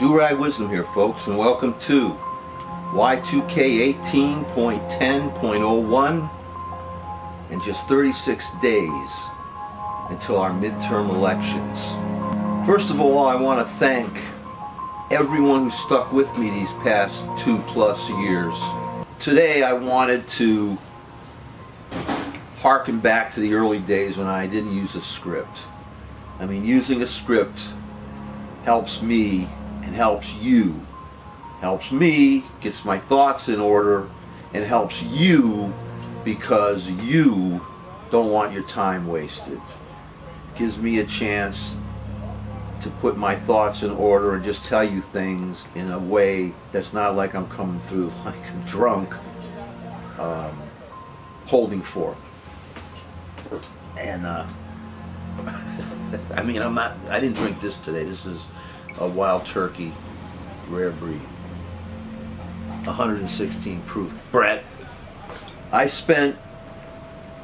Do-Rag Wisdom here, folks, and welcome to Y2K 18.10.01 in just 36 days until our midterm elections. First of all, I want to thank everyone who stuck with me these past 2+ years. Today I wanted to harken back to the early days when I didn't use a script. I mean, using a script helps me and helps you. Helps me, gets my thoughts in order, and helps you because you don't want your time wasted. Gives me a chance to put my thoughts in order and just tell you things in a way that's not like I'm coming through like a drunk, holding forth. And I mean, I didn't drink this today. This is a wild turkey, rare breed, 116 proof. Brett, I spent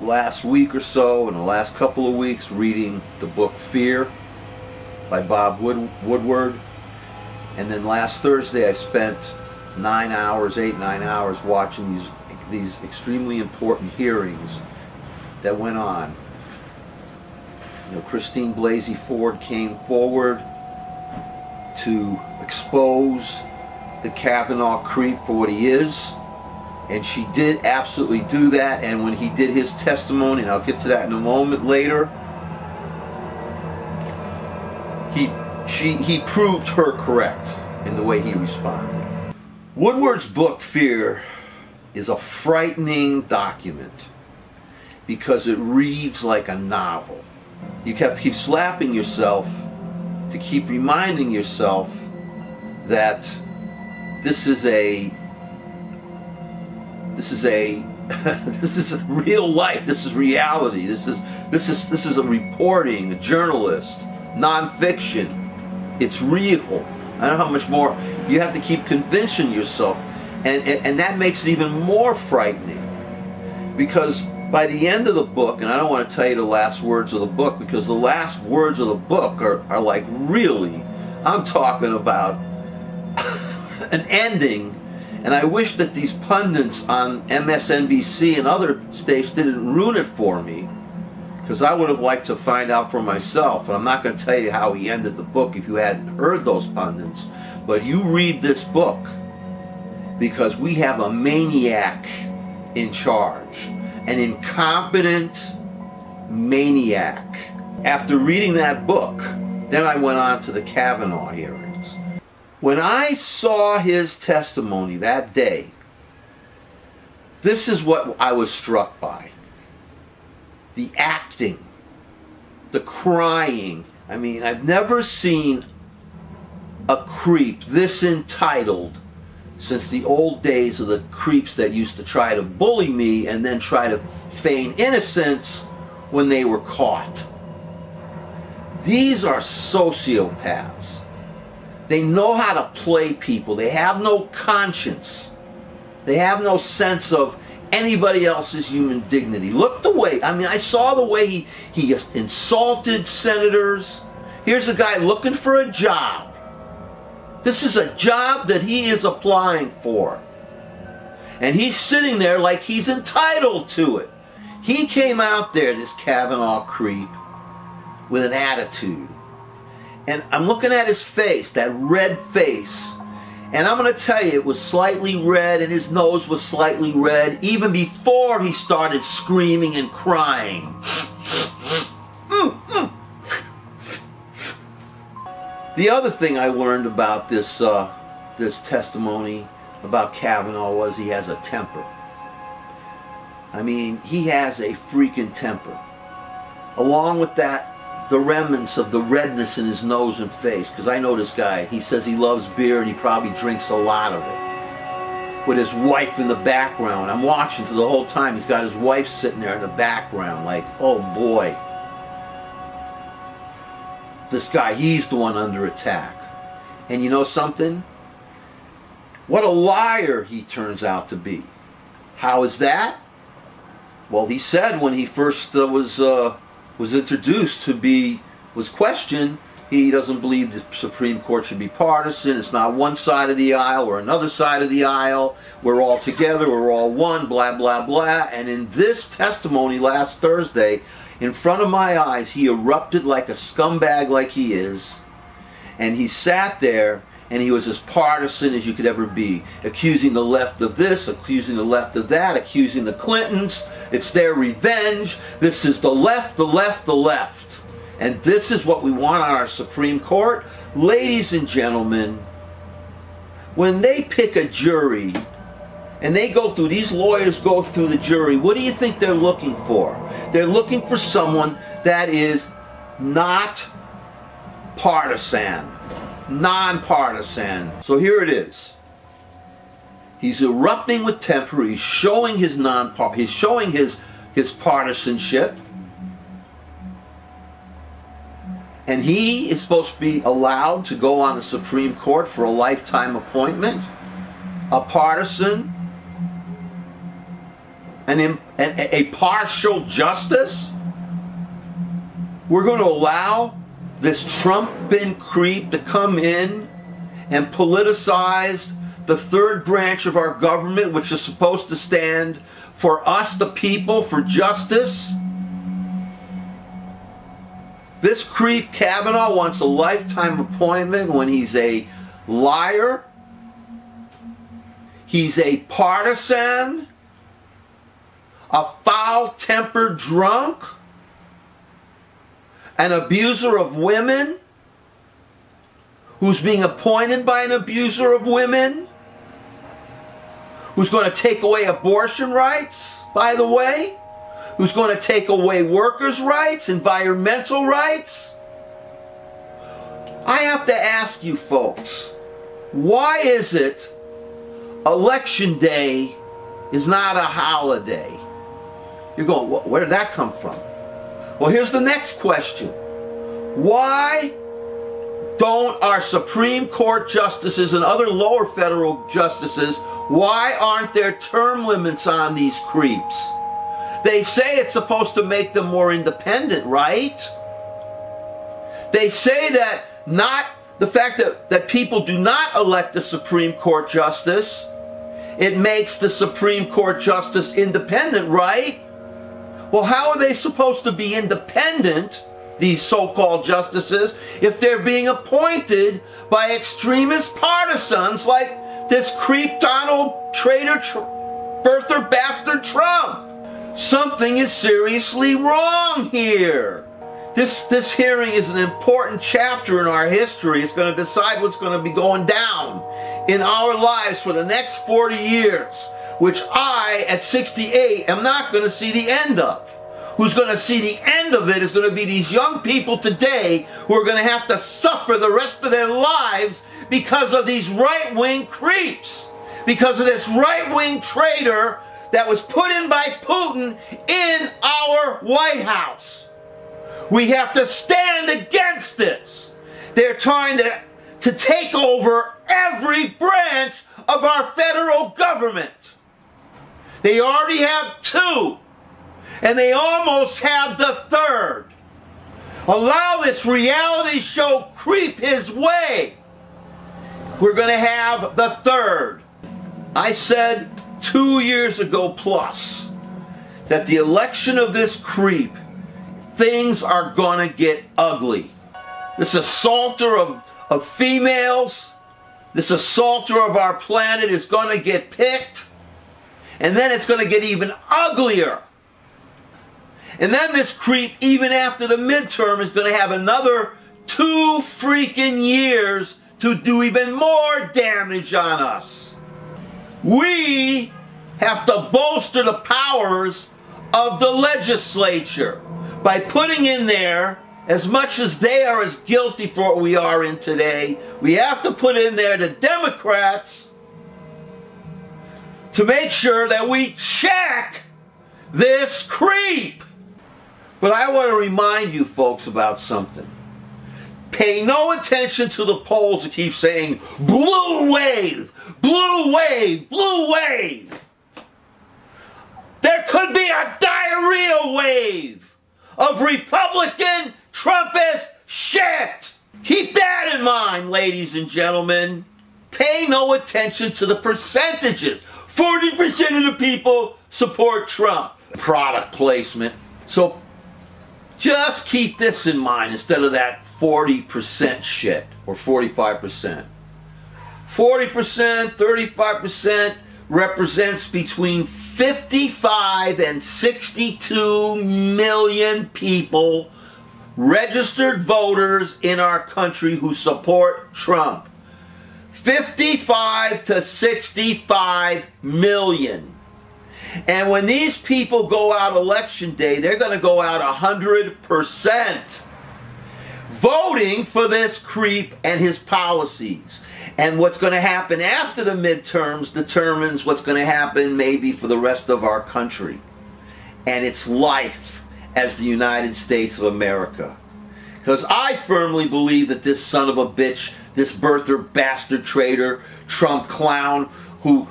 last week or so and the last couple of weeks reading the book Fear by Bob Woodward, and then last Thursday I spent 8, 9 hours watching these extremely important hearings that went on. You know, Christine Blasey Ford came forward to expose the Kavanaugh creep for what he is, and she did absolutely do that. And when he did his testimony, and I'll get to that in a moment later, he proved her correct in the way he responded. Woodward's book Fear is a frightening document because it reads like a novel. You have to keep slapping yourself to keep reminding yourself that this is real life. This is reality. This is a reporting, a journalist, nonfiction. It's real. I don't know how much more you have to keep convincing yourself, and that makes it even more frightening, because by the end of the book, and I don't want to tell you the last words of the book, because the last words of the book are like, really, I'm talking about an ending. And I wish that these pundits on MSNBC and other stations didn't ruin it for me, because I would have liked to find out for myself. And I'm not going to tell you how he ended the book if you hadn't heard those pundits. But you read this book, because we have a maniac in charge. An incompetent maniac. After reading that book, then I went on to the Kavanaugh hearings. When I saw his testimony that day, this is what I was struck by. The acting, the crying. I mean, I've never seen a creep this entitled since the old days of the creeps that used to try to bully me and then try to feign innocence when they were caught. These are sociopaths. They know how to play people. They have no conscience. They have no sense of anybody else's human dignity. Look the way, I mean, I saw the way he insulted senators. Here's a guy looking for a job. This is a job that he is applying for. And he's sitting there like he's entitled to it. He came out there, this Kavanaugh creep, with an attitude. And I'm looking at his face, that red face. And I'm going to tell you, it was slightly red, and his nose was slightly red, even before he started screaming and crying. The other thing I learned about this testimony about Kavanaugh was he has a temper. I mean, he has a freaking temper. Along with that, the remnants of the redness in his nose and face, because I know this guy, he says he loves beer and he probably drinks a lot of it. With his wife in the background. I'm watching the whole time. He's got his wife sitting there in the background like, oh boy. This guy, he's the one under attack. And you know something? What a liar he turns out to be. How is that? Well, he said when he first was introduced to be, was questioned, He doesn't believe the Supreme Court should be partisan. It's not one side of the aisle or another side of the aisle. We're all together. We're all one, blah, blah, blah. And in this testimony last Thursday, in front of my eyes, he erupted like a scumbag like he is. And he sat there and he was as partisan as you could ever be, accusing the left of this, accusing the left of that, accusing the Clintons. It's their revenge. This is the left, the left, the left. And this is what we want on our Supreme Court. Ladies and gentlemen, when they pick a jury and they go through, these lawyers go through the jury, what do you think they're looking for? They're looking for someone that is not partisan, nonpartisan. So here it is. He's erupting with temper. He's showing his his partisanship. And he is supposed to be allowed to go on the Supreme Court for a lifetime appointment, a partisan, a partial justice. We're going to allow this Trumpin creep to come in and politicize the third branch of our government, which is supposed to stand for us, the people, for justice. This creep Kavanaugh wants a lifetime appointment when he's a liar, he's a partisan, a foul-tempered drunk, an abuser of women, who's being appointed by an abuser of women, who's going to take away abortion rights, by the way, who's going to take away workers' rights, environmental rights. I have to ask you folks, why is it Election Day is not a holiday? You're going, where did that come from? Well, here's the next question. Why don't our Supreme Court justices and other lower federal justices, why aren't there term limits on these creeps? They say it's supposed to make them more independent, right? They say that the fact that people do not elect the Supreme Court justice, it makes the Supreme Court justice independent, right? Well, how are they supposed to be independent, these so-called justices, if they're being appointed by extremist partisans like this creep Donald traitor birther bastard Trump? Something is seriously wrong here. This hearing is an important chapter in our history. It's going to decide what's going to be going down in our lives for the next 40 years, which I, at 68, am not going to see the end of. Who's going to see the end of it is going to be these young people today who are going to have to suffer the rest of their lives because of these right-wing creeps, because of this right-wing traitor that was put in by Putin in our White House. We have to stand against this. They're trying to take over every branch of our federal government. They already have two, and they almost have the third. Allow this reality show creep his way. We're going to have the third. I said 2 years ago plus that the election of this creep, things are going to get ugly. This assaulter of females, this assaulter of our planet is going to get picked, and then it's going to get even uglier. And then this creep, even after the midterm, is going to have another 2 freaking years to do even more damage on us. We have to bolster the powers of the legislature by putting in there, as much as they are as guilty for what we are in today, we have to put in there the Democrats to make sure that we check this creep. But I want to remind you folks about something. Pay no attention to the polls that keep saying, blue wave, blue wave, blue wave. There could be a diarrhea wave of Republican Trumpist shit. Keep that in mind, ladies and gentlemen. Pay no attention to the percentages. 40% of the people support Trump. Product placement. So just keep this in mind instead of that 40% shit or 45%. 40%, 35% represents between 55 and 62 million people, registered voters in our country who support Trump. 55 to 65 million. And when these people go out election day, they're going to go out 100% voting for this creep and his policies. And what's going to happen after the midterms determines what's going to happen maybe for the rest of our country and its life as the United States of America. Because I firmly believe that this son of a bitch, this birther bastard traitor, Trump clown, who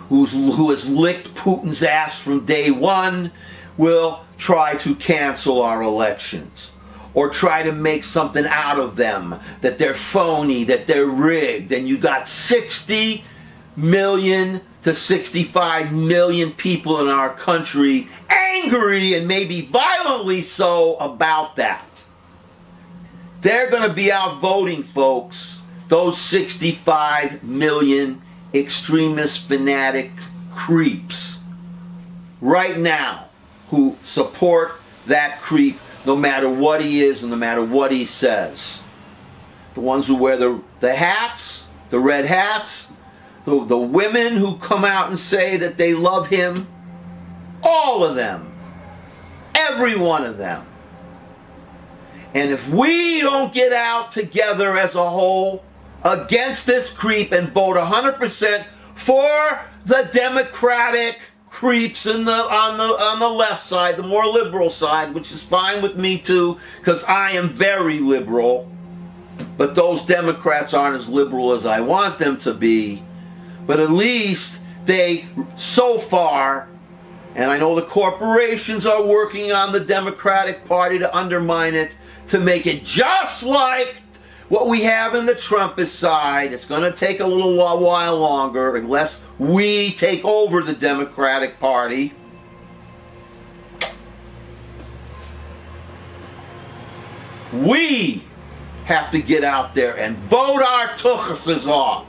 has licked Putin's ass from day one, will try to cancel our elections. Or try to make something out of them, that they're phony, that they're rigged, and you got 60 million to 65 million people in our country angry, and maybe violently so, about that. They're going to be out voting, folks. Those 65 million extremist, fanatic creeps right now who support that creep no matter what he is and no matter what he says. The ones who wear the hats, the red hats, the women who come out and say that they love him, all of them, every one of them. And if we don't get out together as a whole against this creep and vote 100% for the Democratic creeps on the left side, the more liberal side, which is fine with me too, because I am very liberal, but those Democrats aren't as liberal as I want them to be. But at least they, so far, and I know the corporations are working on the Democratic Party to undermine it, to make it just like what we have in the Trumpist side. It's going to take a little while longer unless we take over the Democratic Party. We have to get out there and vote our tuchuses off.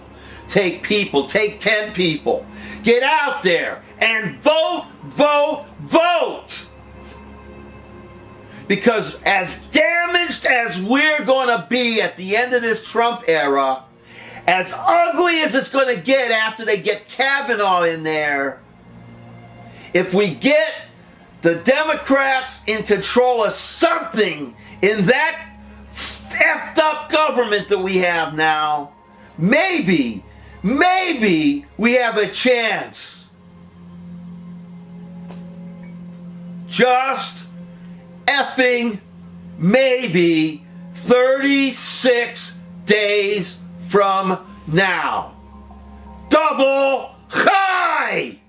Take people, take 10 people. Get out there and vote, vote, vote. Because as damaged as we're going to be at the end of this Trump era, as ugly as it's going to get after they get Kavanaugh in there, if we get the Democrats in control of something in that effed up government that we have now, maybe we have a chance. Just effing maybe 36 days from now. Double high!